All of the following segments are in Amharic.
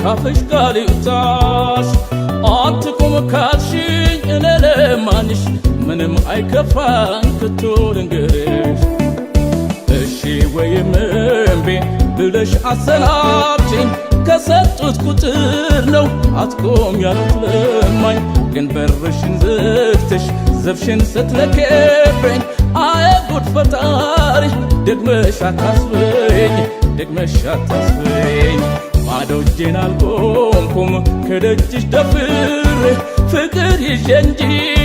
ካፍሽ ቃል ይውጣሽ አትቁም ካልሽኝ እኔ ለማንሽ ምንም አይከፋኝ ከቶ ልንገርሽ እሺ ወይም እምቢ ብለሽ አሰናብችኝ ከሰጡት ቁጥር ነው አትቆም ያሉት ለማኝ ግን በርሽን ዘግተሽ ዘብሽን ስትለከብኝ አየ ጉድ ፈጣሪ ደግመሽ አታስበኝ ደግመሽ አታስበኝ ባዶ እጄን አልቆምኩም ከደጅሽ ደፍሬ ፍቅር ይዤ እንጂ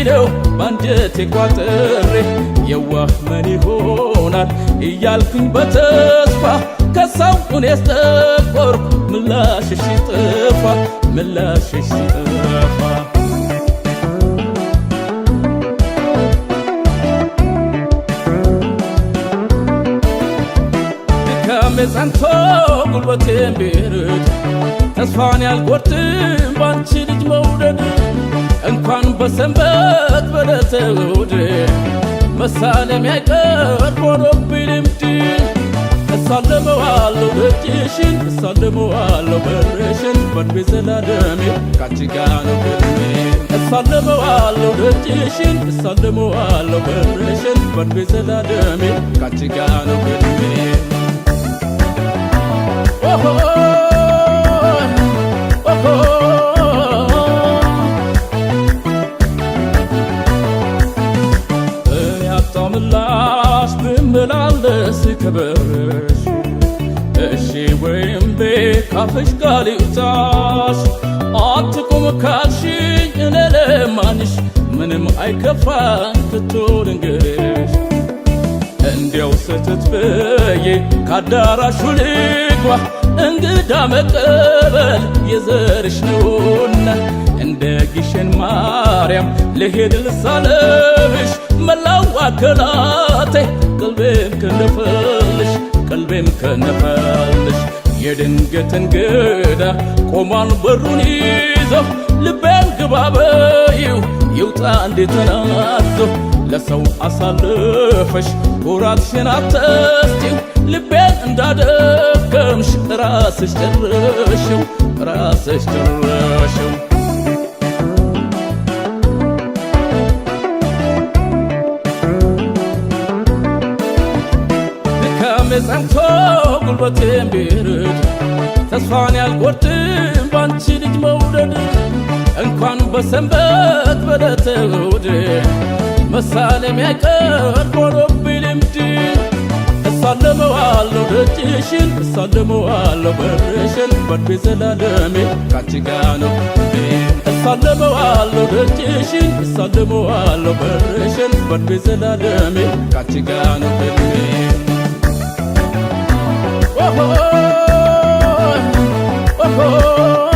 ነው ባንጀቴ ቋጥሬ የዋህ ምን ይሆናል እያልኩኝ በተስፋ ከሰው እኔስ ጠቆርኩ ምላሽሽ ሲጠፋ ምላሽሽ ሲጠፋ ድካሜ ጸንቶ ጉልበቴን ቢርድ ተስፋን ያልቆርጥም ባንቺ ልጅ መውደድ እንኳን በሰንበት በዕለተ እሑድ መሳለም ያይቀር ሆኖብኝ ልምድ እሳለመዋለሁ ደጅሽን እሳለመዋለሁ በርሽን በእድሜ ዘላለሜ ካንቺ ጋር ነው ህልሜ እሳለመዋለሁ ደጅሽን እሳለመዋለሁ በርሽን በእድሜ ዘላለሜ ካንቺ ጋር ነው ህልሜ ምላሽ ብመላለስ ከበርሽ እሺ ወይም እምቢ ካፍሽ ቃል ይውጣሽ አትቁም ካልሽኝ እኔ ለማንሽ ምንም አይከፋኝ ከቶ ልንገርሽ እንዲያው ስትት ብዬ ካዳራሹ ልግባ እንግዳ መቀበል የዘርሽ ነውና እንደ ግሸን ማርያም ልሄድ ልሳለምሽ መላው አካላቴ ቀልቤም ከነፈልሽ የድንገት እንግዳ ቆሟል በሩን ይዞ ልቤን ግባ በይው ይውጣ እንዴት ተናዞ ለሰው አሳልፈሽ ኩራትሽን አትስጪው ልቤን እንዳደከምሽ ራስሽ ጨረሽው ድካሜ ጸንቶ ጉልበቴን ቢርድ ተስፋን ያልቆርጥም ባንቺ ልጅ መውደድ እንኳን በሰንበት በዕለተ እሑድ መሳለም ያይቀር ሆኖብኝ ልምድ እሳለመዋለሁ ደጅሽን እሳለመዋለሁ በርሽን በእድሜ ዘላለሜ ካንቺ ጋር ነው እሳለመዋለሁ ደጅሽን እሳለመዋለሁ በርሽን በእድሜ ዘላለሜ ካንቺ ጋር ነው ህልሜ oh, oh, oh, oh, oh.